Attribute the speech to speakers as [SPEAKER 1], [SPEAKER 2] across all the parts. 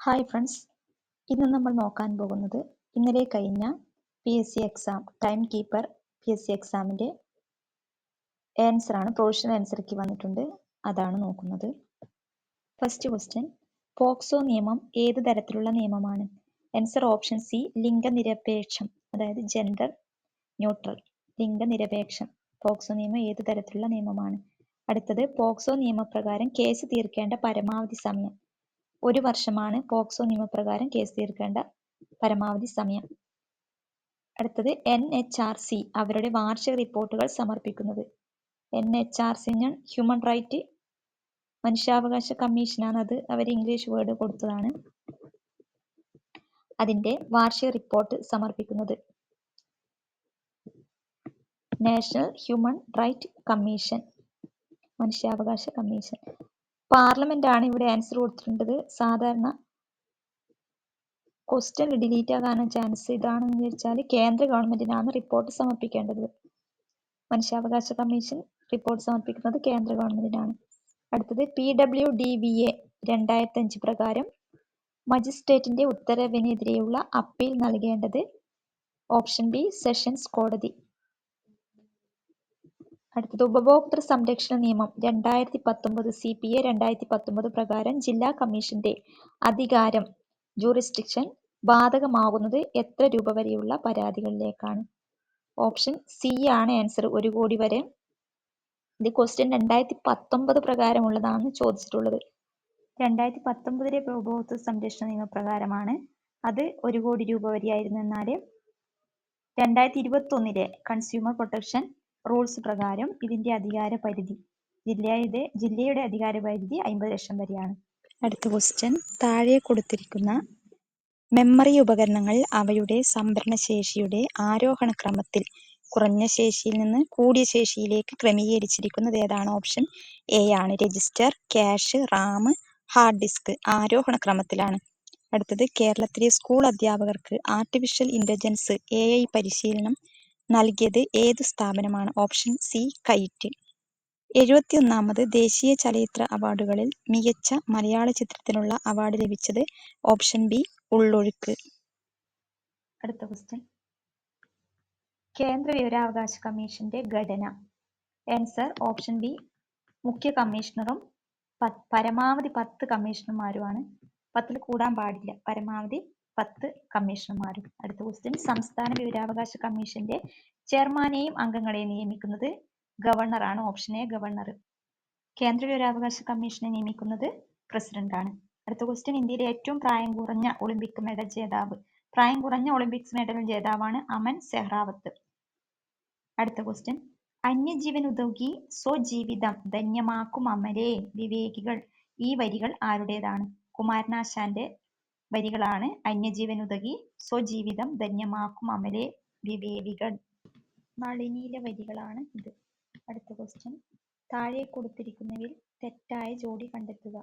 [SPEAKER 1] Hi friends, ഇന്ന് നമ്മൾ നോക്കാൻ പോകുന്നത് ഇന്നലെ കഴിഞ്ഞ PSC exam time keeper PSC എക്സാമിൻ്റെ ആൻസറാണ്. പ്രൊവിഷണൽ ആൻസർക്ക് വന്നിട്ടുണ്ട്, അതാണ് നോക്കുന്നത്. ഫസ്റ്റ് ക്വസ്റ്റ്യൻ, പോക്സോ നിയമം ഏത് തരത്തിലുള്ള നിയമമാണ്? ആൻസർ ഓപ്ഷൻ സി, ലിംഗനിരപേക്ഷം, അതായത് ജെൻഡർ ന്യൂട്രൽ, ലിംഗനിരപേക്ഷം. പോക്സോ നിയമം ഏത് തരത്തിലുള്ള നിയമമാണ്? അടുത്തത്, പോക്സോ നിയമപ്രകാരം കേസ് തീർക്കേണ്ട പരമാവധി സമയം 1 വർഷമാണ്. പോക്സോ നിയമപ്രകാരം കേസ് തീർക്കേണ്ട പരമാവധി സമയം. അടുത്തത്, NHRC അവരുടെ വാർഷിക റിപ്പോർട്ടുകൾ സമർപ്പിക്കുന്നത്. NHRC ഹ്യൂമൻ റൈറ്റ് മനുഷ്യാവകാശ കമ്മീഷനാണ്. അത് അവർ ഇംഗ്ലീഷ് വേർഡ് കൊടുത്തതാണ്. അതിന്റെ വാർഷിക റിപ്പോർട്ട് സമർപ്പിക്കുന്നത് നാഷണൽ ഹ്യൂമൻ റൈറ്റ് കമ്മീഷൻ, മനുഷ്യാവകാശ കമ്മീഷൻ. പാർലമെന്റ് ആണ് ഇവിടെ ആൻസർ കൊടുത്തിട്ടുള്ളത്. സാധാരണ ക്വസ്റ്റ്യൻ ഡിലീറ്റ് ആകാൻ ചാൻസ് ഇതാണെന്ന് വെച്ചാൽ കേന്ദ്ര ഗവൺമെന്റിനാണ് റിപ്പോർട്ട് സമർപ്പിക്കേണ്ടത്. മനുഷ്യാവകാശ കമ്മീഷൻ റിപ്പോർട്ട് സമർപ്പിക്കുന്നത് കേന്ദ്ര ഗവൺമെന്റിനാണ്. അടുത്തത്, PWDVA 2005 പ്രകാരം മജിസ്ട്രേറ്റിന്റെ ഉത്തരവിനെതിരെയുള്ള അപ്പീൽ നൽകേണ്ടത് ഓപ്ഷൻ ബി, സെഷൻസ് കോടതി. അടുത്തത്, ഉപഭോക്തൃ സംരക്ഷണ നിയമം 2019 CPA 2019 പ്രകാരം ജില്ലാ കമ്മീഷന്റെ അധികാരം ജൂറിസ്ഡിക്ഷൻ ബാധകമാകുന്നത് എത്ര രൂപ വരെയുള്ള പരാതികളിലേക്കാണ്? ഓപ്ഷൻ സി ആണ് ആൻസർ, 1 കോടി വരെ. ഇത് ക്വസ്റ്റ്യൻ 2019 പ്രകാരമുള്ളതാണ് ചോദിച്ചിട്ടുള്ളത്. 2019 ഉപഭോക്തൃ സംരക്ഷണ നിയമപ്രകാരമാണ്. അത് 1 കോടി രൂപ വരെയായിരുന്നു. എന്നാൽ 2021 കൺസ്യൂമർ പ്രൊട്ടക്ഷൻ റൂൾസ് പ്രകാരം ഇതിന്റെ അധികാര പരിധി ജില്ലയുടെ അധികാര പരിധി 50 ലക്ഷം വരെയാണ്. അടുത്ത ക്വസ്റ്റ്യൻ, താഴെ കൊടുത്തിരിക്കുന്ന മെമ്മറി ഉപകരണങ്ങൾ അവയുടെ സംഭരണശേഷിയുടെ ആരോഹണ ക്രമത്തിൽ കുറഞ്ഞ ശേഷിയിൽ നിന്ന് കൂടിയ ശേഷിയിലേക്ക് ക്രമീകരിച്ചിരിക്കുന്നത് ഏതാണ്? ഓപ്ഷൻ എ ആണ്. Register, cache, RAM, hard disk ആരോഹണ ക്രമത്തിലാണ്. അടുത്തത്, കേരളത്തിലെ സ്കൂൾ അധ്യാപകർക്ക് ആർട്ടിഫിഷ്യൽ ഇന്റലിജൻസ് AI പരിശീലനം നൽകിയത് ഏത് സ്ഥാപനമാണ്? Option C, KITE. 71ാമത് ദേശീയ ചലച്ചിത്ര അവാർഡുകളിൽ മികച്ച മലയാള ചിത്രത്തിനുള്ള അവാർഡ് ലഭിച്ചത് ഓപ്ഷൻ ബി, ഉള്ളൊഴുക്ക്. അടുത്ത ക്വസ്റ്റ്യൻ, കേന്ദ്ര വിവരാവകാശ കമ്മീഷന്റെ ഘടന. ആൻസർ ഓപ്ഷൻ ബി, മുഖ്യ കമ്മീഷണറും പരമാവധി 10 കമ്മീഷണർമാരുമാണ്. 10ൽ കൂടാൻ പാടില്ല, പരമാവധി 10 കമ്മീഷണർമാരും. അടുത്ത ക്വസ്റ്റ്യൻ, സംസ്ഥാന വിവരാവകാശ കമ്മീഷന്റെ ചെയർമാനെയും അംഗങ്ങളെയും നിയമിക്കുന്നത് ഗവർണറാണ്. Option A, governor. കേന്ദ്ര വിവരാവകാശ കമ്മീഷനെ നിയമിക്കുന്നത് പ്രസിഡന്റ് ആണ്. അടുത്ത ക്വസ്റ്റ്യൻ, ഇന്ത്യയിലെ ഏറ്റവും പ്രായം കുറഞ്ഞ ഒളിമ്പിക് മെഡൽ ജേതാവ്. പ്രായം കുറഞ്ഞ ഒളിമ്പിക്സ് മെഡൽ ജേതാവാണ് അമൻ സെഹ്റാവത്ത്. അടുത്ത ക്വസ്റ്റ്യൻ, അന്യജീവനുതകി സ്വജീവിതം ധന്യമാക്കും അമരേ വിവേകികൾ. ഈ വരികൾ ആരുടേതാണ്? കുമാരനാശാന്റെ വരികളാണ്. അന്യജീവനുതകി സ്വജീവിതം ധന്യമാക്കും അമരേ വിവേകികൾ. നളിനിയിലെ വരികളാണ് ഇത്. അടുത്ത ക്വസ്റ്റ്യൻ, താഴെ കൊടുത്തിരിക്കുന്നവയിൽ തെറ്റായ ജോഡി കണ്ടെത്തുക.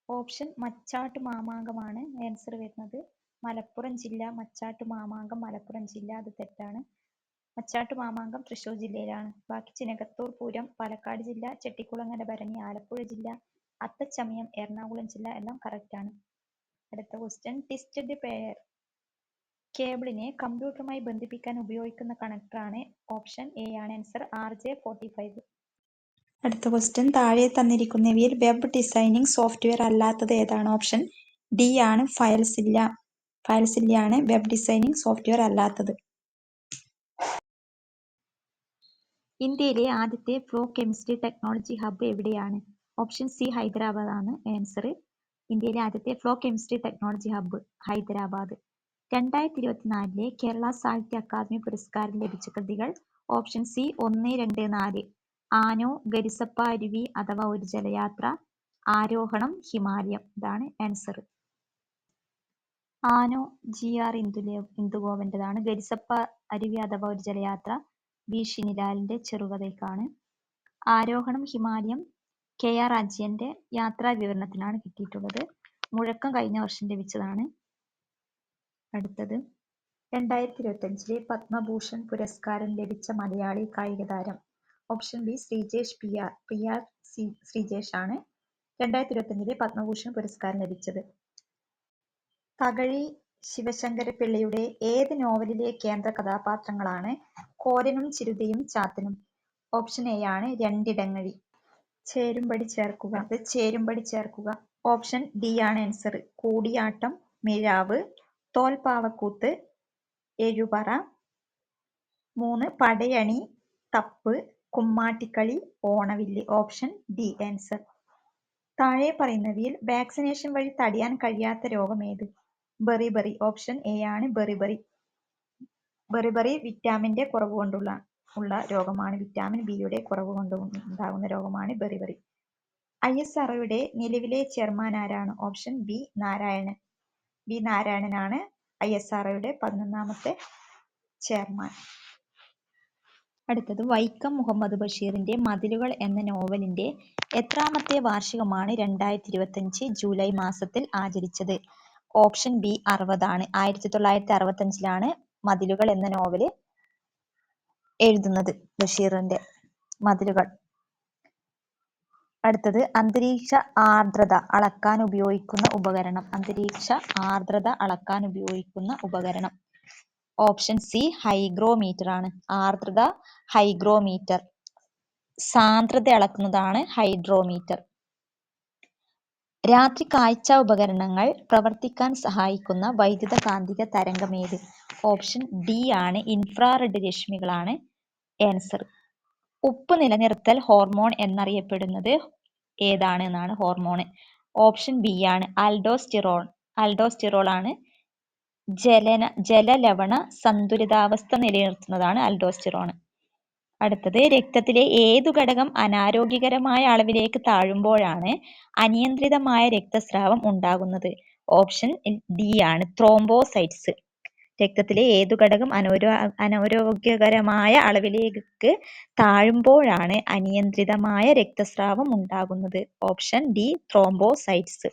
[SPEAKER 1] ഓപ്ഷൻ മച്ചാട്ട് മാമാങ്കമാണ് ആൻസർ വരുന്നത്. മലപ്പുറം ജില്ല, മച്ചാട്ട് മാമാങ്കം മലപ്പുറം ജില്ല, അത് തെറ്റാണ്. മച്ചാട്ട് മാമാങ്കം തൃശ്ശൂർ ജില്ലയിലാണ്. ബാക്കി ചിനകത്തൂർ പൂരം പാലക്കാട് ജില്ല, ചെട്ടിക്കുളങ്ങര ഭരണി ആലപ്പുഴ ജില്ല, അത്തച്ചമയം എറണാകുളം ജില്ല, എല്ലാം കറക്റ്റ് ആണ്. അടുത്ത ക്വസ്റ്റ്യൻ, ട്വിസ്റ്റഡ് പെയർ കേബിളിനെ കമ്പ്യൂട്ടറുമായി ബന്ധിപ്പിക്കാൻ ഉപയോഗിക്കുന്ന കണക്ടറാണ്. ഓപ്ഷൻ എ ആണ് ആൻസർ, RJ45. അടുത്ത ക്വസ്റ്റ്യൻ, താഴെ തന്നിരിക്കുന്നവയിൽ വെബ് ഡിസൈനിങ് സോഫ്റ്റ്വെയർ അല്ലാത്തത് ഏതാണ്? ഓപ്ഷൻ ഡി ആണ് ഫയൽസില്ല. ഫയൽസില്ലയാണ് വെബ് ഡിസൈനിങ് സോഫ്റ്റ്വെയർ അല്ലാത്തത്. ഇന്ത്യയിലെ ആദ്യത്തെ ഫ്ലോ കെമിസ്ട്രി ടെക്നോളജി ഹബ്ബ് എവിടെയാണ്? ഓപ്ഷൻ സി, ഹൈദരാബാദ് ആണ് ആൻസർ. ഇന്ത്യയിലെ ആദ്യത്തെ flow chemistry technology hub Hyderabad. 2024 Kerala സാഹിത്യ അക്കാദമി പുരസ്കാരം ലഭിച്ച കൃതികൾ. Option C, 1, 2, 4. ആനോ, ഗരിസപ്പ അരുവി അഥവാ ഒരു ജലയാത്ര, ആരോഹണം, ഹിമാലയം, ഇതാണ് ആൻസർ. ആനോ GR ഇന്ദുഗോപന്റേതാണ്. ഗരിസപ്പ അരുവി അഥവാ ഒരു ജലയാത്ര ബി ഷിനിലാലിന്റെ ചെറുകഥയ്ക്കാണ്. ആരോഹണം, ഹിമാലയം KR അജയന്റെ യാത്രാ വിവരണത്തിനാണ് കിട്ടിയിട്ടുള്ളത്. മുഴക്കം കഴിഞ്ഞ വർഷം ലഭിച്ചതാണ്. അടുത്തത്, 2025 പത്മഭൂഷൺ പുരസ്കാരം ലഭിച്ച മലയാളി കായിക താരം. Option B, Sreejesh PR Sreejesh ആണ് 2025 പത്മഭൂഷൺ പുരസ്കാരം ലഭിച്ചത്. തകഴി ശിവശങ്കരപ്പിള്ളയുടെ ഏത് നോവലിലെ കേന്ദ്ര കഥാപാത്രങ്ങളാണ് കോരനും ചിരുതയും ചാത്തനും? ഓപ്ഷൻ എ ആണ് രണ്ടിടങ്ങഴി. ചേരുംപടി ചേർക്കുക. ഓപ്ഷൻ ഡി ആണ് ആൻസർ. കൂടിയാട്ടം, മിഴാവ്, തോൽപ്പാവക്കൂത്ത്, എഴുപറ. 3 പടയണി, തപ്പ്, കുമ്മാട്ടിക്കളി, ഓണവില്ല്. Option D answer. താഴെ പറയുന്നവയിൽ വാക്സിനേഷൻ വഴി തടയാൻ കഴിയാത്ത രോഗം ഏത്? ബെറിബറി. ഓപ്ഷൻ എ ആണ് ബെറിബറി. ബെറിബറി വിറ്റാമിന്റെ കുറവ് കൊണ്ടുള്ള രോഗമാണ്. വിറ്റാമിൻ ബിയുടെ കുറവ് കൊണ്ട് ഉണ്ടാകുന്ന രോഗമാണ് ബെറിബറി. ISROയുടെ നിലവിലെ ചെയർമാൻ ആരാണ്? Option B Narayanan. ബി നാരായണനാണ് ISROയുടെ 11ാമത്തെ ചെയർമാൻ. അടുത്തത് വൈക്കം മുഹമ്മദ് ബഷീറിന്റെ മതിലുകൾ എന്ന നോവലിന്റെ എത്രാമത്തെ വാർഷികമാണ് 2025 ജൂലൈ മാസത്തിൽ ആചരിച്ചത്? ഓപ്ഷൻ ബി 60 ആണ്. 1965 മതിലുകൾ എന്ന നോവല് എഴുതുന്നത് ബഷീറിന്റെ മതിലുകൾ. അടുത്തത് അന്തരീക്ഷ ആർദ്രത അളക്കാൻ ഉപയോഗിക്കുന്ന ഉപകരണം. അന്തരീക്ഷ ആർദ്രത അളക്കാൻ ഉപയോഗിക്കുന്ന ഉപകരണം. ഓപ്ഷൻ സി ഹൈഗ്രോമീറ്റർ ആണ്. ആർദ്രത ഹൈഗ്രോമീറ്റർ. സാന്ദ്രത അളക്കുന്നതാണ് ഹൈഡ്രോമീറ്റർ. രാത്രി കാഴ്ച ഉപകരണങ്ങൾ പ്രവർത്തിക്കാൻ സഹായിക്കുന്ന വൈദ്യുത കാന്തിക തരംഗം ഏത്? ഓപ്ഷൻ ഡി ആണ് ഇൻഫ്രാറെഡ് രശ്മികളാണ് ആൻസർ. ഉപ്പ് നിലനിർത്തൽ ഹോർമോൺ എന്നറിയപ്പെടുന്നത് ഏതാണ് എന്നാണ് ഹോർമോൺ. ഓപ്ഷൻ ബി ആണ് ആൽഡോസ്റ്റിറോൾ. ആൽഡോസ്റ്റിറോൾ ആണ് ജലലവണ സന്തുലിതാവസ്ഥ നിലനിർത്തുന്നതാണ് ആൽഡോസ്റ്റിറോൺ. അടുത്തത് രക്തത്തിലെ ഏതു ഘടകം അനാരോഗ്യകരമായ അളവിലേക്ക് താഴുമ്പോഴാണ് അനിയന്ത്രിതമായ രക്തസ്രാവം ഉണ്ടാകുന്നത്? ഓപ്ഷൻ ഡി ആണ് ത്രോംബോസൈറ്റ്സ്. രക്തത്തിലെ ഏതു ഘടകം അനാരോഗ്യകരമായ അളവിലേക്ക് താഴുമ്പോഴാണ് അനിയന്ത്രിതമായ രക്തസ്രാവം ഉണ്ടാകുന്നത്? Option D thrombocytes.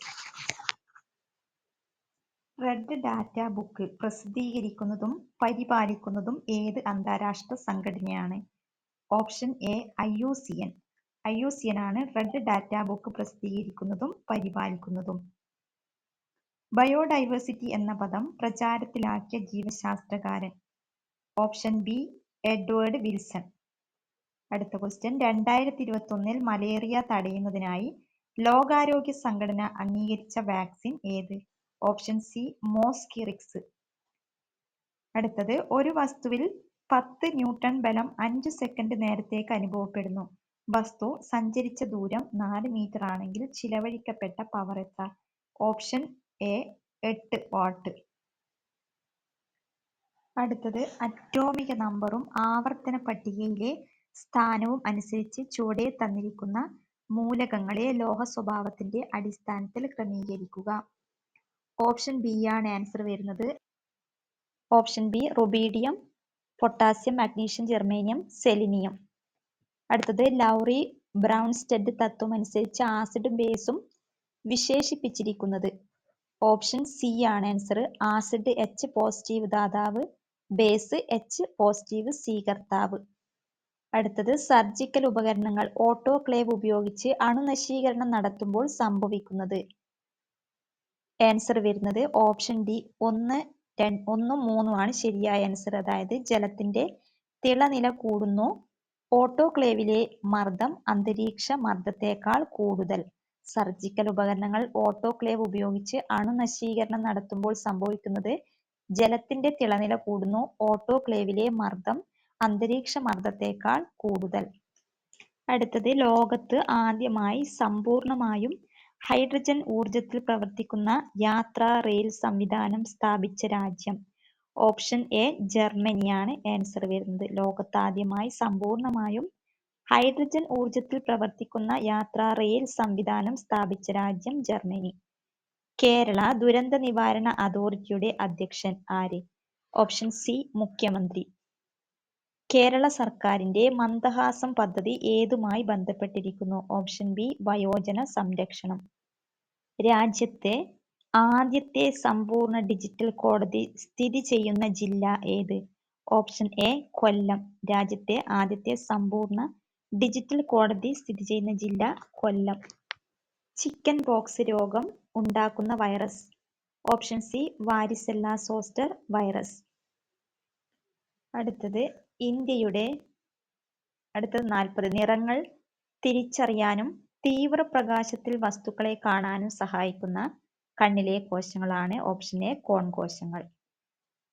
[SPEAKER 1] Red data book പ്രസിദ്ധീകരിക്കുന്നതും പരിപാലിക്കുന്നതും ഏത് അന്താരാഷ്ട്ര സംഘടനയാണ്? Option A IUCN. IUCN ആണ് റെഡ് ഡാറ്റ ബുക്ക് പ്രസിദ്ധീകരിക്കുന്നതും പരിപാലിക്കുന്നതും. ബയോഡൈവേഴ്സിറ്റി എന്ന പദം പ്രചാരത്തിലാക്കിയ ജീവശാസ്ത്രകാരൻ? Option B Edward Wilson. അടുത്ത ക്വസ്റ്റ്യൻ. 2021 മലേറിയ തടയുന്നതിനായി ലോകാരോഗ്യ സംഘടന അംഗീകരിച്ച വാക്സിൻ ഏത്? Option C Mosquirix. അടുത്തത്. ഒരു വസ്തുവിൽ 10 ന്യൂട്ടൺ ബലം 5 സെക്കൻഡ് നേരത്തേക്ക് അനുഭവപ്പെടുന്നു. വസ്തു സഞ്ചരിച്ച ദൂരം 4 മീറ്റർ ആണെങ്കിൽ ചിലവഴിക്കപ്പെട്ട പവർ എത്ര? Option A 8 what. അടുത്തത്. അറ്റോമിക നമ്പറും ആവർത്തന പട്ടികയിലെ സ്ഥാനവും അനുസരിച്ച് ചുവടെ തന്നിരിക്കുന്ന മൂലകങ്ങളെ ലോഹ സ്വഭാവത്തിന്റെ അടിസ്ഥാനത്തിൽ ക്രമീകരിക്കുക. ഓപ്ഷൻ ബി ആണ് ആൻസർ വരുന്നത്. Option B rubidium, potassium, magnesium, germanium, selenium. അടുത്തത്. ലൗറി ബ്രൗൺസ്റ്റഡ് തത്വം അനുസരിച്ച് ആസിഡും ബേസും വിശേഷിപ്പിച്ചിരിക്കുന്നത്? ഓപ്ഷൻ സി ആണ് ആൻസർ. ആസിഡ് H പോസിറ്റീവ് ദാതാവ്, ബേസ് H പോസിറ്റീവ് സ്വീകർത്താവ്. അടുത്തത്. സർജിക്കൽ ഉപകരണങ്ങൾ ഓട്ടോക്ലേവ് ഉപയോഗിച്ച് അണുനശീകരണം നടത്തുമ്പോൾ സംഭവിക്കുന്നത്? ആൻസർ വരുന്നത് ഓപ്ഷൻ ഡി 1, 1, 3 ആണ് ശരിയായ ആൻസർ. അതായത് ജലത്തിന്റെ തിളനില കൂടുന്നു, ഓട്ടോക്ലേവിലെ മർദ്ദം അന്തരീക്ഷ മർദ്ദത്തേക്കാൾ കൂടുതൽ. സർജിക്കൽ ഉപകരണങ്ങൾ ഓട്ടോക്ലേവ് ഉപയോഗിച്ച് അണുനശീകരണം നടത്തുമ്പോൾ സംഭവിക്കുന്നത് ജലത്തിന്റെ തിളനില കൂടുന്നു, ഓട്ടോക്ലേവിലെ മർദ്ദം അന്തരീക്ഷ മർദ്ദത്തേക്കാൾ കൂടുതൽ. അടുത്തത്. ലോകത്ത് ആദ്യമായി സമ്പൂർണമായും ഹൈഡ്രജൻ ഊർജത്തിൽ പ്രവർത്തിക്കുന്ന യാത്രാ റെയിൽ സംവിധാനം സ്ഥാപിച്ച രാജ്യം? ഓപ്ഷൻ എ ജർമ്മനിയാണ് ആൻസർ വരുന്നത്. ലോകത്ത് ആദ്യമായി സമ്പൂർണമായും ഹൈഡ്രജൻ ഊർജത്തിൽ പ്രവർത്തിക്കുന്ന യാത്രാ റെയിൽ സംവിധാനം സ്ഥാപിച്ച രാജ്യം ജർമ്മനി. കേരള ദുരന്ത നിവാരണ അതോറിറ്റിയുടെ അധ്യക്ഷൻ ആര്? ഓപ്ഷൻ സി മുഖ്യമന്ത്രി. കേരള സർക്കാരിന്റെ മന്ദഹാസം പദ്ധതി ഏതുമായി ബന്ധപ്പെട്ടിരിക്കുന്നു? ഓപ്ഷൻ ബി വയോജന സംരക്ഷണം. രാജ്യത്തെ ആദ്യത്തെ സമ്പൂർണ്ണ ഡിജിറ്റൽ കോടതി സ്ഥിതി ചെയ്യുന്ന ജില്ല ഏത്? ഓപ്ഷൻ എ കൊല്ലം. രാജ്യത്തെ ആദ്യത്തെ സമ്പൂർണ്ണ ഡിജിറ്റൽ കോടതി സ്ഥിതി ചെയ്യുന്ന ജില്ല കൊല്ലം. ചിക്കൻ പോക്സ് രോഗം ഉണ്ടാക്കുന്ന virus? Option C varicella zoster virus. അടുത്തത് 40. നിറങ്ങൾ തിരിച്ചറിയാനും തീവ്രപ്രകാശത്തിൽ വസ്തുക്കളെ കാണാനും സഹായിക്കുന്ന കണ്ണിലെ കോശങ്ങളാണ് ഓപ്ഷൻ എ കോൺ കോശങ്ങൾ.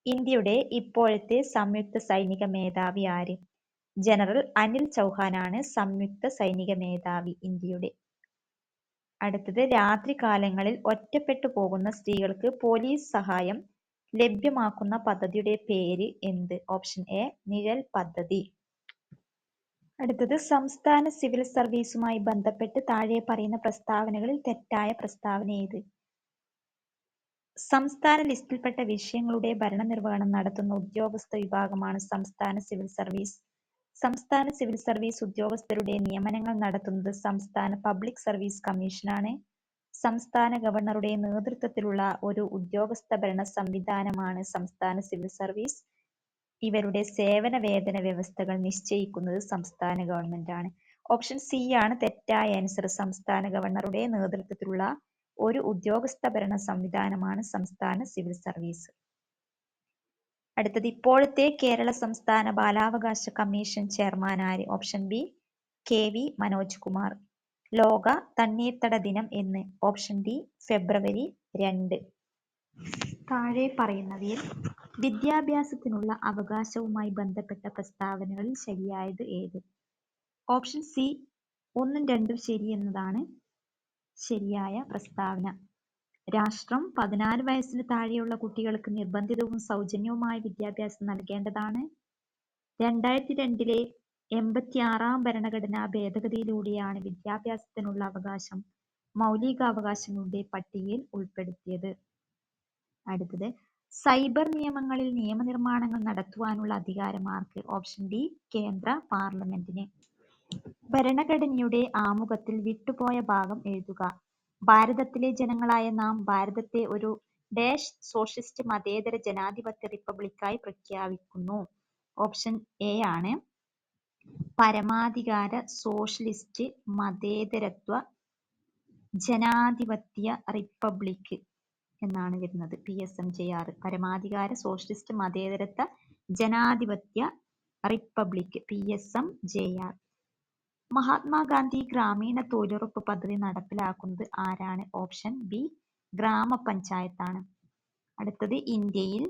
[SPEAKER 1] ഇന്ത്യയുടെ ഇപ്പോഴത്തെ സംയുക്ത സൈനിക മേധാവി ആര്? ജനറൽ അനിൽ ചൗഹാനാണ് സംയുക്ത സൈനിക മേധാവി ഇന്ത്യയുടെ. അടുത്തത് രാത്രികാലങ്ങളിൽ ഒറ്റപ്പെട്ടു പോകുന്ന സ്ത്രീകൾക്ക് പോലീസ് സഹായം ലഭ്യമാക്കുന്ന പദ്ധതിയുടെ പേര് എന്ത്? ഓപ്ഷൻ എ നിഴൽ പദ്ധതി. അടുത്തത് സംസ്ഥാന സിവിൽ സർവീസുമായി ബന്ധപ്പെട്ട് താഴെ പറയുന്ന പ്രസ്താവനകളിൽ തെറ്റായ പ്രസ്താവന ഏത്? സംസ്ഥാന ലിസ്റ്റിൽപ്പെട്ട വിഷയങ്ങളുടെ ഭരണനിർവഹണം നടത്തുന്ന ഉദ്യോഗസ്ഥ വിഭാഗമാണ് സംസ്ഥാന സിവിൽ സർവീസ്. സംസ്ഥാന സിവിൽ സർവീസ് ഉദ്യോഗസ്ഥരുടെ നിയമനങ്ങൾ നടത്തുന്നത് സംസ്ഥാന പബ്ലിക് സർവീസ് കമ്മീഷനാണ്. സംസ്ഥാന ഗവർണറുടെ നേതൃത്വത്തിലുള്ള ഒരു ഉദ്യോഗസ്ഥ ഭരണ സംവിധാനമാണ് സംസ്ഥാന സിവിൽ സർവീസ്. ഇവരുടെ സേവന വേതന വ്യവസ്ഥകൾ നിശ്ചയിക്കുന്നത് സംസ്ഥാന ഗവൺമെന്റാണ്. ഓപ്ഷൻ സി ആണ് തെറ്റായ ആൻസർ. സംസ്ഥാന ഗവർണറുടെ നേതൃത്വത്തിലുള്ള ഒരു ഉദ്യോഗസ്ഥ ഭരണ സംവിധാനമാണ് സംസ്ഥാന സിവിൽ സർവീസ്. അടുത്തത് ഇപ്പോഴത്തെ കേരള സംസ്ഥാന ബാലാവകാശ കമ്മീഷൻ ചെയർമാൻ ആര്? Option B K V. Manoj Kumar. ലോക തണ്ണീർത്തട ദിനം എന്ന്? ഓപ്ഷൻ ഡി ഫെബ്രുവരി 2. താഴെ പറയുന്നവയിൽ വിദ്യാഭ്യാസത്തിനുള്ള അവകാശവുമായി ബന്ധപ്പെട്ട പ്രസ്താവനകളിൽ ശരിയായത് ഏത്? ഓപ്ഷൻ സി 1ഉം 2ഉം ശരി എന്നതാണ് ശരിയായ പ്രസ്താവന. രാഷ്ട്രം 16 വയസ്സിന് താഴെയുള്ള കുട്ടികൾക്ക് നിർബന്ധിതവും സൗജന്യവുമായ വിദ്യാഭ്യാസം നൽകേണ്ടതാണ്. 2002 86-ാം ഭരണഘടനാ ഭേദഗതിയിലൂടെയാണ് വിദ്യാഭ്യാസത്തിനുള്ള അവകാശം മൗലികാവകാശങ്ങളുടെ പട്ടികയിൽ ഉൾപ്പെടുത്തിയത്. അടുത്തത് സൈബർ നിയമങ്ങളിൽ നിയമനിർമ്മാണങ്ങൾ നടത്തുവാനുള്ള അധികാരം ആർക്ക്? ഓപ്ഷൻ ഡി കേന്ദ്ര പാർലമെന്റിന്. ഭരണഘടനയുടെ ആമുഖത്തിൽ വിട്ടുപോയ ഭാഗം എഴുതുക. ഭാരതത്തിലെ ജനങ്ങളായ നാം ഭാരതത്തെ ഒരു സോഷ്യലിസ്റ്റ് മതേതര ജനാധിപത്യ റിപ്പബ്ലിക്കായി പ്രഖ്യാപിക്കുന്നു. ഓപ്ഷൻ എ ആണ് പരമാധികാര സോഷ്യലിസ്റ്റ് മതേതരത്വ ജനാധിപത്യ റിപ്പബ്ലിക് എന്നാണ് വരുന്നത്. PSMJR പരമാധികാര സോഷ്യലിസ്റ്റ് മതേതരത്വ ജനാധിപത്യ റിപ്പബ്ലിക് PSMJR. മഹാത്മാഗാന്ധി ഗ്രാമീണ തൊഴിലുറപ്പ് പദ്ധതി നടപ്പിലാക്കുന്നത് ആരാണ്? ഓപ്ഷൻ ബി ഗ്രാമപഞ്ചായത്താണ്. അടുത്തത് ഇന്ത്യയിൽ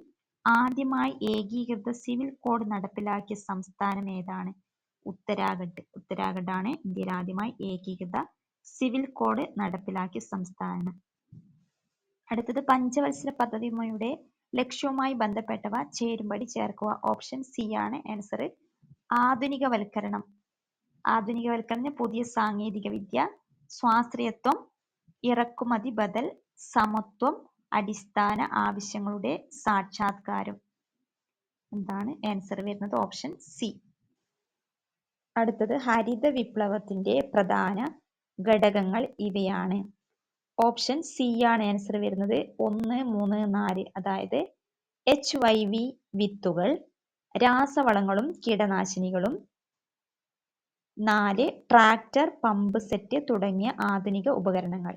[SPEAKER 1] ആദ്യമായി ഏകീകൃത സിവിൽ കോഡ് നടപ്പിലാക്കിയ സംസ്ഥാനം ഏതാണ്? ഉത്തരാഖണ്ഡ് ആണ് ഇന്ത്യയിൽ ആദ്യമായി ഏകീകൃത സിവിൽ കോഡ് നടപ്പിലാക്കിയ സംസ്ഥാനം. അടുത്തത് പഞ്ചവത്സര പദ്ധതിയുടെ ലക്ഷ്യവുമായി ബന്ധപ്പെട്ടവ ചേരുംപടി ചേർക്കുക. ഓപ്ഷൻ സി ആണ് ആൻസർ. ആധുനികവൽക്കരണം, പുതിയ സാങ്കേതിക വിദ്യ, സ്വാശ്രയത്വം, ഇറക്കുമതി ബദൽ, സമത്വം, അടിസ്ഥാന ആവശ്യങ്ങളുടെ സാക്ഷാത്കാരം. എന്താണ് ആൻസർ വരുന്നത്? Option C. അടുത്തത് ഹരിത വിപ്ലവത്തിന്റെ പ്രധാന ഘടകങ്ങൾ ഇവയാണ്. ഓപ്ഷൻ സി ആണ് ആൻസർ വരുന്നത്. 1, 3, 4. അതായത് HYV വിത്തുകൾ, രാസവളങ്ങളും കീടനാശിനികളും, 4 ട്രാക്ടർ പമ്പ് സെറ്റ് തുടങ്ങിയ ആധുനിക ഉപകരണങ്ങൾ.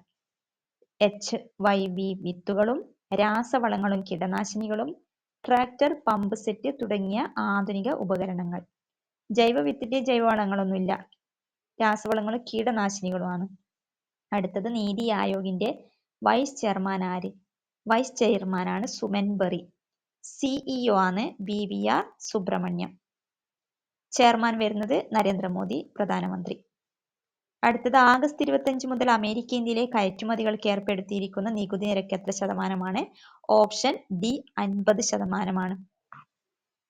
[SPEAKER 1] HYV വിത്തുകളും രാസവളങ്ങളും കീടനാശിനികളും ട്രാക്ടർ പമ്പ് സെറ്റ് തുടങ്ങിയ ആധുനിക ഉപകരണങ്ങൾ. ജൈവവിത്തിന്റെ ജൈവവളങ്ങളൊന്നുമില്ല, രാസവളങ്ങളും കീടനാശിനികളുമാണ്. അടുത്തത് നീതി ആയോഗിന്റെ വൈസ് ചെയർമാൻ ആര്? വൈസ് ചെയർമാനാണ് സുമൻ ബറി. CEO ആണ് BVR സുബ്രഹ്മണ്യം. ചെയർമാൻ വരുന്നത് നരേന്ദ്രമോദി പ്രധാനമന്ത്രി. അടുത്തത് ആഗസ്റ്റ് 25 മുതൽ അമേരിക്ക ഇന്ത്യയിലെ കയറ്റുമതികൾക്ക് ഏർപ്പെടുത്തിയിരിക്കുന്ന നികുതി നിരക്ക് എത്ര ശതമാനമാണ്? Option D 50%.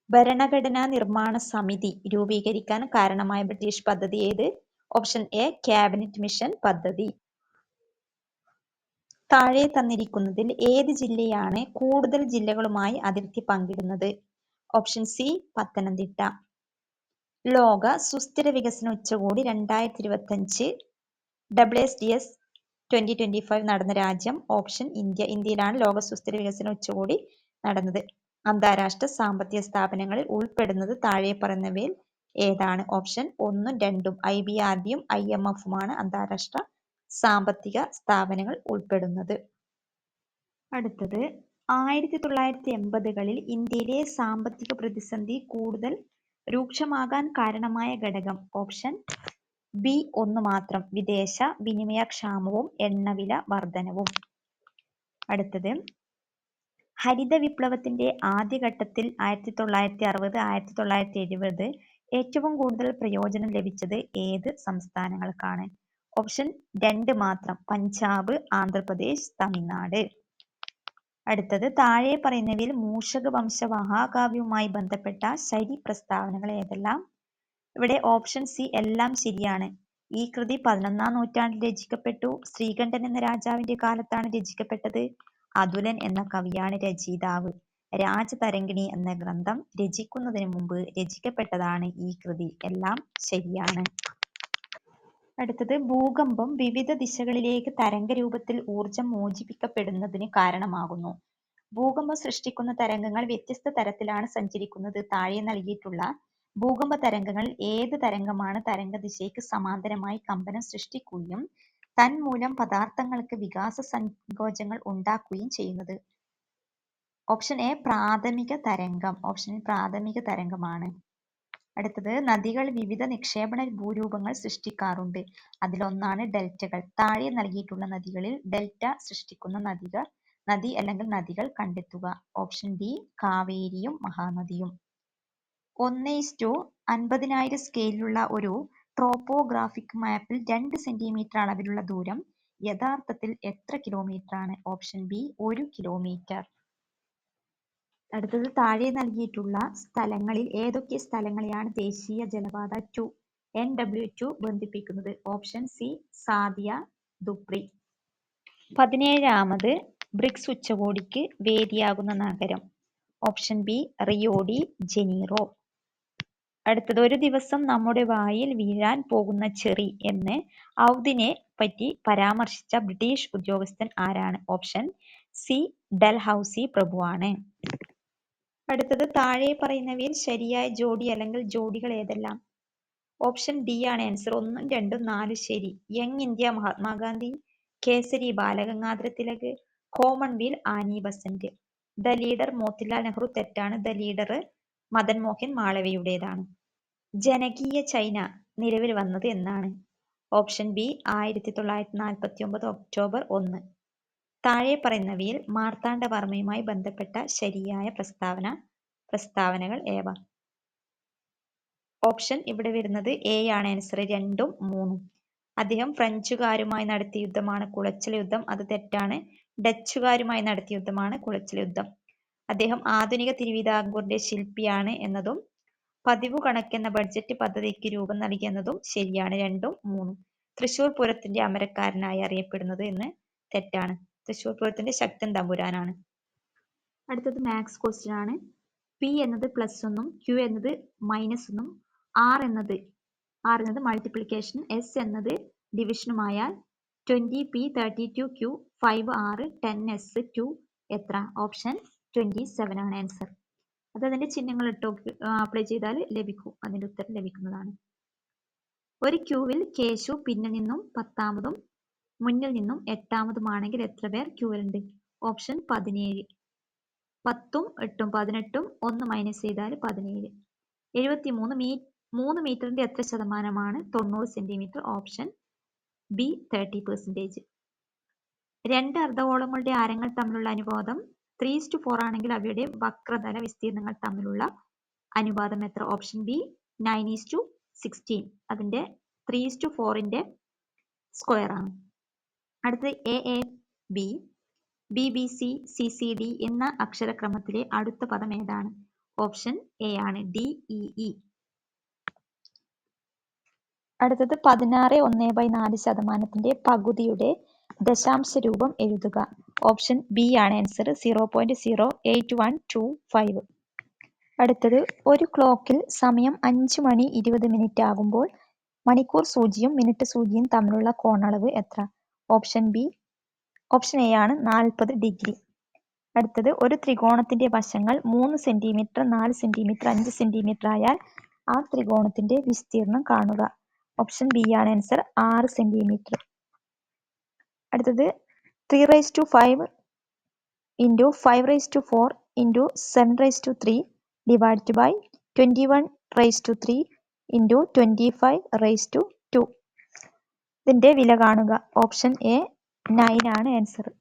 [SPEAKER 1] ഭരണഘടനാ നിർമ്മാണ സമിതി രൂപീകരിക്കാൻ കാരണമായ ബ്രിട്ടീഷ് പദ്ധതി ഏത്? ഓപ്ഷൻ എ ക്യാബിനറ്റ് മിഷൻ പദ്ധതി. താഴെ തന്നിരിക്കുന്നതിൽ ഏത് ജില്ലയാണ് കൂടുതൽ ജില്ലകളുമായി അതിർത്തി പങ്കിടുന്നത്? Option C Pathanamthitta. ലോക സുസ്ഥിര വികസന ഉച്ചകോടി 2025 WSDS 2025 നടന്ന രാജ്യം? Option India. ഇന്ത്യയിലാണ് ലോക സുസ്ഥിര വികസന ഉച്ചകോടി നടന്നത്. അന്താരാഷ്ട്ര സാമ്പത്തിക സ്ഥാപനങ്ങളിൽ ഉൾപ്പെടുന്നത് താഴെ പറയുന്നവയിൽ ഏതാണ്? ഓപ്ഷൻ 1ഉം 2ഉം. IBRDയും IMFുമാണ് അന്താരാഷ്ട്ര സാമ്പത്തിക സ്ഥാപനങ്ങൾ ഉൾപ്പെടുന്നത്. അടുത്തത് 1980-കളിൽ ഇന്ത്യയിലെ സാമ്പത്തിക പ്രതിസന്ധി കൂടുതൽ രൂക്ഷമാകാൻ കാരണമായ ഘടകം. ഓപ്ഷൻ ബി ഒന്ന് മാത്രം, വിദേശ വിനിമയക്ഷാമവും എണ്ണവില വർധനവും. അടുത്തത് ഹരിത വിപ്ലവത്തിന്റെ ആദ്യഘട്ടത്തിൽ 1960-1970 ഏറ്റവും കൂടുതൽ പ്രയോജനം ലഭിച്ചത് ഏത് സംസ്ഥാനങ്ങൾക്കാണ്? ഓപ്ഷൻ 2 മാത്രം, പഞ്ചാബ്, ആന്ധ്രാപ്രദേശ്, തമിഴ്നാട്. അടുത്തത് താഴെ പറയുന്നവയിൽ മൂഷക വംശ മഹാകാവ്യവുമായി ബന്ധപ്പെട്ട ശരി പ്രസ്താവനകൾ ഏതെല്ലാം? ഇവിടെ ഓപ്ഷൻ സി എല്ലാം ശരിയാണ്. ഈ കൃതി 11-ാം നൂറ്റാണ്ടിൽ രചിക്കപ്പെട്ടു. ശ്രീകണ്ഠൻ എന്ന രാജാവിന്റെ കാലത്താണ് രചിക്കപ്പെട്ടത്. അതുലൻ എന്ന കവിയാണ് രചയിതാവ്. രാജതരംഗിണി എന്ന ഗ്രന്ഥം രചിക്കുന്നതിന് മുമ്പ് രചിക്കപ്പെട്ടതാണ് ഈ കൃതി. എല്ലാം ശരിയാണ്. അടുത്തത് ഭൂകമ്പം വിവിധ ദിശകളിലേക്ക് തരംഗരൂപത്തിൽ ഊർജം മോചിപ്പിക്കപ്പെടുന്നതിന് കാരണമാകുന്നു. ഭൂകമ്പം സൃഷ്ടിക്കുന്ന തരംഗങ്ങൾ വ്യത്യസ്ത തരത്തിലാണ് സഞ്ചരിക്കുന്നത്. താഴെ നൽകിയിട്ടുള്ള ഭൂകമ്പ തരംഗങ്ങളിൽ ഏത് തരംഗമാണ് തരംഗദിശയ്ക്ക് സമാന്തരമായി കമ്പനം സൃഷ്ടിക്കുകയും തന്മൂലം പദാർത്ഥങ്ങൾക്ക് വികാസ സങ്കോചങ്ങൾ ഉണ്ടാക്കുകയും ചെയ്യുന്നത്? ഓപ്ഷൻ എ പ്രാഥമിക തരംഗം. ഓപ്ഷൻ പ്രാഥമിക തരംഗമാണ്. അടുത്തത് നദികൾ വിവിധ നിക്ഷേപണ ഭൂരൂപങ്ങൾ സൃഷ്ടിക്കാറുണ്ട്. അതിലൊന്നാണ് ഡെൽറ്റകൾ. താഴെ നൽകിയിട്ടുള്ള നദികളിൽ ഡെൽറ്റ സൃഷ്ടിക്കുന്ന നദി അല്ലെങ്കിൽ നദികൾ കണ്ടെത്തുക. Option D കാവേരിയും മഹാനദിയും. 1:50,000 സ്കെയിലുള്ള ഒരു ട്രോപ്പോഗ്രാഫിക് മാപ്പിൽ 2 സെന്റിമീറ്റർ അളവിലുള്ള ദൂരം യഥാർത്ഥത്തിൽ എത്ര കിലോമീറ്ററാണ്? Option B 1 kilometre. അടുത്തത് താഴെ നൽകിയിട്ടുള്ള സ്ഥലങ്ങളിൽ ഏതൊക്കെ സ്ഥലങ്ങളെയാണ് ദേശീയ ജലപാത NW2 ബന്ധിപ്പിക്കുന്നത്? Option C Sadiya Dhubri. 17ാമത് ബ്രിക്സ് ഉച്ചകോടിക്ക് വേദിയാകുന്ന നഗരം? Option B Rio de Janeiro. അടുത്തത് ഒരു ദിവസം നമ്മുടെ വായിൽ വീഴാൻ പോകുന്ന ചെറി എന്ന് ഔദിനെ പറ്റി പരാമർശിച്ച ബ്രിട്ടീഷ് ഉദ്യോഗസ്ഥൻ ആരാണ്? ഓപ്ഷൻ സി ഡൽഹൌസി പ്രഭുവാണ്. അടുത്തത് താഴെ പറയുന്നവയിൽ ശരിയായ ജോഡി അല്ലെങ്കിൽ ജോഡികൾ ഏതെല്ലാം? ഓപ്ഷൻ ഡി ആണ് ആൻസർ. 1, 2, 4 ശരി. Young India Mahatma Gandhi, Kesari Balagangadhara Tilak, Commonwealth Annie Besant. The leader Motilal Nehru തെറ്റാണ്. ദ ലീഡർ മദൻ മോഹൻ മാളവ്യയുടേതാണ്. ജനകീയ ചൈന നിലവിൽ വന്നത് എന്നാണ്? Option B 1949 October 1. താഴെ പറയുന്നവയിൽ മാർത്താണ്ഡവർമ്മയുമായി ബന്ധപ്പെട്ട ശരിയായ പ്രസ്താവനകൾ ഏവ? ഓപ്ഷൻ ഇവിടെ വരുന്നത് എ ആണ് ആൻസർ. 2ഉം 3ഉം. അദ്ദേഹം ഫ്രഞ്ചുകാരുമായി നടത്തിയ യുദ്ധമാണ് കുളച്ചിൽ യുദ്ധം. അത് തെറ്റാണ്. ഡച്ചുകാരുമായി നടത്തിയ യുദ്ധമാണ് കുളച്ചിൽ യുദ്ധം. അദ്ദേഹം ആധുനിക തിരുവിതാംകൂറിന്റെ ശില്പിയാണ് എന്നതും പതിവു കണക്കെന്ന ബഡ്ജറ്റ് പദ്ധതിക്ക് രൂപം നൽകിയെന്നതും ശരിയാണ്. 2ഉം 3ഉം. തൃശൂർ പൂരത്തിന്റെ അമരക്കാരനായി അറിയപ്പെടുന്നത് എന്ന് തെറ്റാണ്. തൃശൂർ പൂരത്തിന്റെ ശക്തൻ തമ്പുരാനാണ്. അടുത്തത് മാത്സ് ക്വസ്റ്റ്യൻ ആണ്. പി എന്നത് +1ഉം Q എന്നത് -1ഉം R എന്നത് മൾട്ടിപ്ലിക്കേഷൻ, S എന്നത് ഡിവിഷനുമായാൽ 20P 32Q 5R 10S 2 എത്ര? ഓപ്ഷൻ 27 ആണ് ആൻസർ. അത് അതിന്റെ ചിഹ്നങ്ങൾ അപ്ലൈ ചെയ്താൽ ലഭിക്കും. അതിന്റെ ഉത്തരം ലഭിക്കുന്നതാണ്. ഒരു ക്യൂവിൽ കേശു പിന്നിൽ നിന്നും 10ാമതും മുന്നിൽ നിന്നും 8ാമതുമാണെങ്കിൽ എത്ര പേർ ക്യൂവിലുണ്ട്? ഓപ്ഷൻ 17. 10ഉം 8ഉം 18ഉം 1 മൈനസ് ചെയ്താൽ 17. 3 മീറ്ററിന്റെ എത്ര ശതമാനമാണ് 90 സെന്റിമീറ്റർ? Option B 30%. 2 അർദ്ധഗോളങ്ങളുടെ ആരങ്ങൾ തമ്മിലുള്ള അനുപാതം 3:4 ആണെങ്കിൽ അവയുടെ വക്രതല വിസ്തീർണങ്ങൾ തമ്മിലുള്ള അനുപാതം എത്ര? Option B 9:16. അതിന്റെ 3:4ന്റെ സ്ക്വയർ ആണ്. അടുത്തത് AAB BBC CCD എന്ന അക്ഷരക്രമത്തിലെ അടുത്ത പദം ഏതാണ്? ഓപ്ഷൻ എ ആണ് DEE. അടുത്തത് 16.1/4% പകുതിയുടെ ദശാംശ രൂപം എഴുതുക. ഓപ്ഷൻ ബി ആണ് ആൻസർ. 0.08125. അടുത്തത് ഒരു ക്ലോക്കിൽ സമയം 5:20 ആകുമ്പോൾ മണിക്കൂർ സൂചിയും മിനിറ്റ് സൂചിയും തമ്മിലുള്ള കോണളവ് എത്ര? ഓപ്ഷൻ എ ആണ് 40 ഡിഗ്രി. അടുത്തത് ഒരു ത്രികോണത്തിന്റെ വശങ്ങൾ 3 സെന്റിമീറ്റർ 4 സെന്റിമീറ്റർ 5 സെന്റിമീറ്റർ ആയാൽ ആ ത്രികോണത്തിന്റെ വിസ്തീർണം കാണുക. ഓപ്ഷൻ ബി ആണ് ആൻസർ. 6 സെന്റിമീറ്റർ. അടുത്തത് 3/5 into 5 raised to 4 into 7 raised to 3 divided by 21 raised to 3 into 25 raised to 2. ഇതിന്റെ വില കാണുക. ഓപ്ഷൻ എ 9 ആണ് ആൻസർ.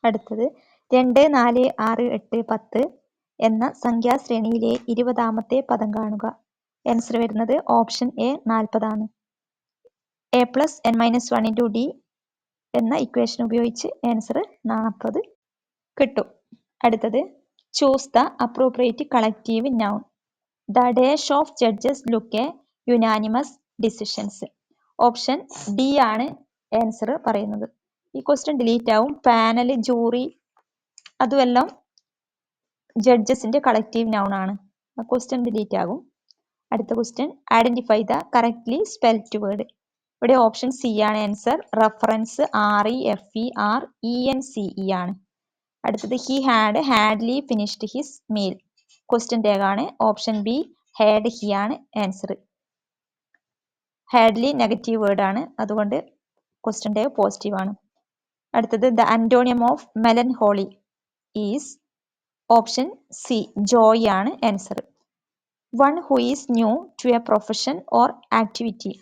[SPEAKER 1] അടുത്തത് 2, 4, 6, 8, 10 എന്ന സംഖ്യാശ്രേണിയിലെ 20ാമത്തെ പദം കാണുക. ആൻസർ വരുന്നത് ഓപ്ഷൻ എ 40 ആണ്. a plus n minus 1 into d എന്ന ഇക്വേഷൻ ഉപയോഗിച്ച് ആൻസർ 40 കിട്ടും. അടുത്തത് choose the appropriate collective noun. The dash of judges look a unanimous decisions. Option D ആണ് ആൻസർ പറയുന്നത്. ഈ ക്വസ്റ്റ്യൻ ഡിലീറ്റ് ആവും. പാനൽ, ജൂറി അതുമെല്ലാം ജഡ്ജസിന്റെ കളക്റ്റീവ് നൗൺ ആണ്. ആ ക്വസ്റ്റ്യൻ ഡിലീറ്റ് ആകും. അടുത്ത question identify the correctly spelled word. ഇവിടെ ഓപ്ഷൻ സി ആണ് ആൻസർ. റഫറൻസ് REFERENCE ആണ്. അടുത്തത് he had hardly finished his meal. Question tag ആണ്. ഓപ്ഷൻ ബി ഹാഡ് ഹി ആണ് ആൻസർ. ഹാഡ്ലി നെഗറ്റീവ് വേർഡ് ആണ്, അതുകൊണ്ട് ക്വസ്റ്റ്യൻ ടാഗ് പോസിറ്റീവ് ആണ്. അടുത്തത് the antonym of melancholy is. Option C joy ആണ് answer. One who is new to a profession or activity.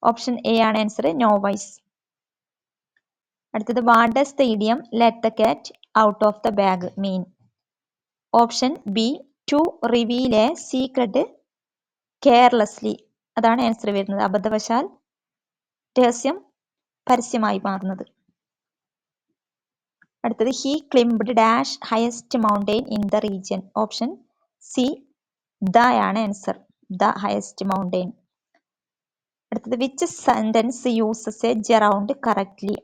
[SPEAKER 1] Option A ആണ് answer. Novice. അടുത്തത് what does the idiom let the cat out of the bag mean. Option B to reveal a secret carelessly. അതാണ് answer വരുന്നത്. അബദ്ധവശാൽ രഹസ്യം പരസ്യമായി മാറുന്നത്. അടുത്തത് he climbed dash highest mountain in the region. Option C the ആണ് answer. The highest mountain. അടുത്തത് which sentence uses a gerund correctly.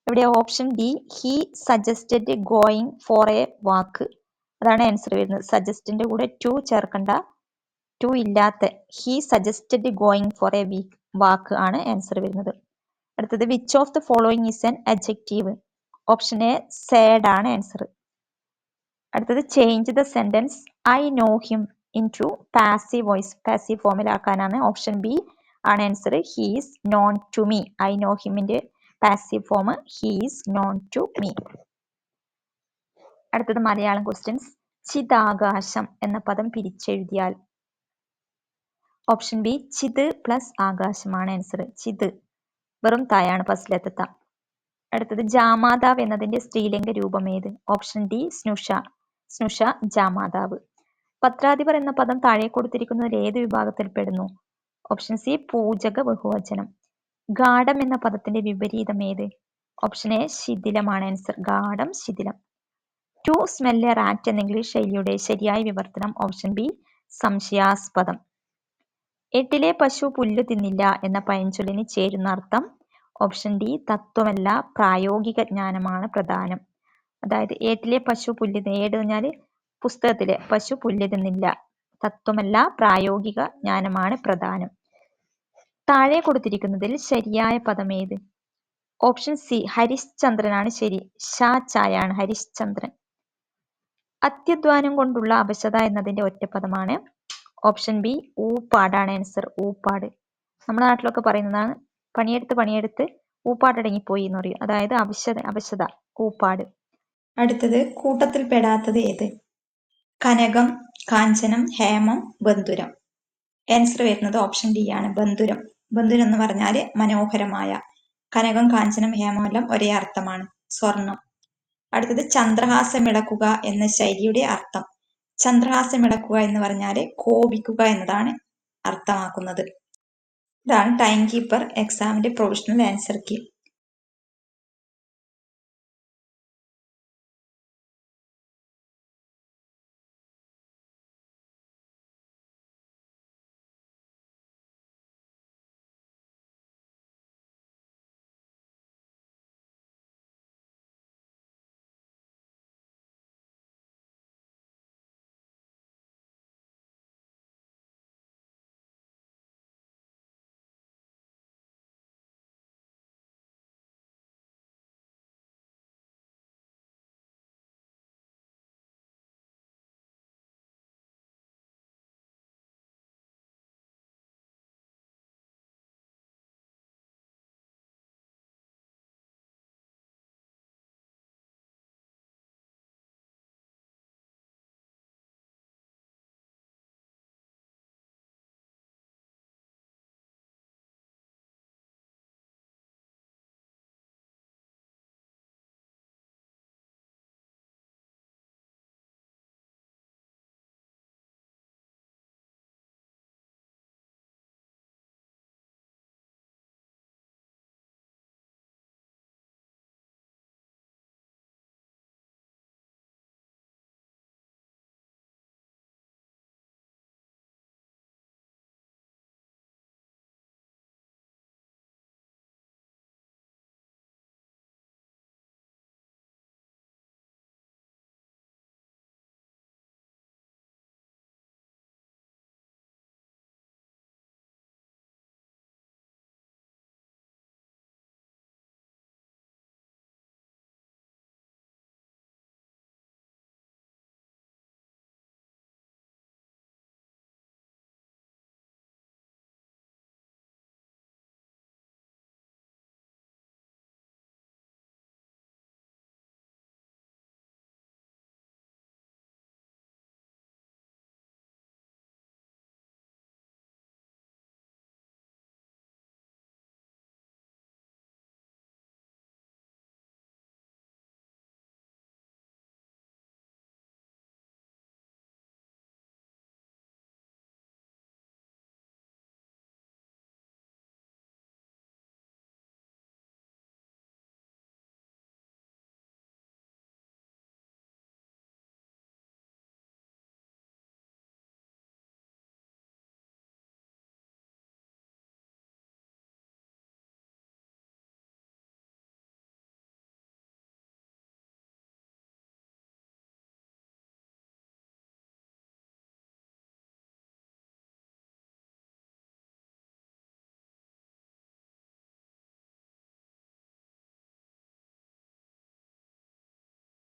[SPEAKER 1] ഇവിടെ option D he suggested going for a walk. അതാണ് ആൻസർ വരുന്നത്. സജസ്റ്റിന്റെ കൂടെ ടു ചേർക്കണ്ട. To ഇല്ലാത്ത he suggested going for a walk ആണ് ആൻസർ വരുന്നത്. അടുത്തത് which of the following is an adjective. Option A sad ആണ് ആൻസർ. അടുത്തത് change the sentence I know him into passive voice. Passive ഫോമിലാക്കാനാണ്. Option B ആണ് answer. He is known to me. I know ഹിമിന്റെ passive form he is known to me. അടുത്തത് Malayalam questions. ചിതാകാശം എന്ന പദം പിരിച്ചെഴുതിയാൽ. ഓപ്ഷൻ ബി ചിത് പ്ലസ് ആകാശമാണ് ആൻസർ. ചിത് വെറും തായാണ് ഫസ്റ്റിലത്തെ ത. അടുത്തത് ജാമാതാവ് എന്നതിന്റെ സ്ത്രീലിംഗ രൂപം ഏത്. Option D സ്നുഷ. സ്നുഷ ജാമാതാവ്. പത്രാധിപർ എന്ന പദം താഴെ കൊടുത്തിരിക്കുന്നതിൽ ഏത് വിഭാഗത്തിൽ പെടുന്നു. ഓപ്ഷൻ സി പൂജക ബഹുവചനം. ഗാഠം എന്ന പദത്തിന്റെ വിപരീതം ഏത്. ഓപ്ഷൻ എ ശിഥിലമാണ് ആൻസർ. ഗാഠം, ശിഥിലം. ടു സ്മെൽ എ റാറ്റ് എന്ന ഇംഗ്ലീഷ് ശൈലിയുടെ ശരിയായ വിവർത്തനം. ഓപ്ഷൻ ബി സംശയാസ്പദം. എട്ടിലെ പശു പുല്ലു തിന്നില്ല എന്ന പഴഞ്ചൊല്ലിന് ചേരുന്ന അർത്ഥം. ഓപ്ഷൻ ഡി തത്വമല്ല പ്രായോഗിക ജ്ഞാനമാണ് പ്രധാനം. അതായത് ഏട്ടിലെ പശു പുല്ല്, ഏട് പറഞ്ഞാല് പുസ്തകത്തിലെ പശു പുല്ല് തിന്നില്ല, തത്വമല്ല പ്രായോഗിക ജ്ഞാനമാണ് പ്രധാനം. താഴെ കൊടുത്തിരിക്കുന്നതിൽ ശരിയായ പദം ഏത്. ഓപ്ഷൻ സി ഹരിശ്ചന്ദ്രനാണ് ശരി. ഷാച്ചായാണ് ഹരിശ്ചന്ദ്രൻ. അത്യധ്വാനം കൊണ്ടുള്ള അവശത എന്നതിന്റെ ഒറ്റപ്പദമാണ്. ഓപ്ഷൻ ബി ഊപ്പാടാണ് ആൻസർ. ഊപ്പാട്. നമ്മുടെ നാട്ടിലൊക്കെ പറയുന്നതാണ് പണിയെടുത്ത് ഊപ്പാടടങ്ങിപ്പോയി എന്ന് പറയും. അതായത് അവശത, ഊപ്പാട്. അടുത്തത് കൂട്ടത്തിൽ പെടാത്തത് ഏത്. കനകം, കാഞ്ചനം, ഹേമം, ബന്ധുരം. ആൻസർ വരുന്നത് ഓപ്ഷൻ ഡി ആണ്. ബന്ധുരം. ബന്ധുരം എന്ന് പറഞ്ഞാല് മനോഹരമായ. കനകം, കാഞ്ചനം, ഹേമം എല്ലാം ഒരേ അർത്ഥമാണ്. സ്വർണം. അടുത്തത് ചന്ദ്രഹാസമിളക്കുക എന്ന ശൈലിയുടെ അർത്ഥം. ചന്ദ്രഹാസമിളക്കുക എന്ന് പറഞ്ഞാല് കോപിക്കുക എന്നതാണ് അർത്ഥമാക്കുന്നത്. ഇതാണ് ടൈം കീപ്പർ എക്സാമിന്റെ പ്രൊവിഷണൽ ആൻസർ കീ.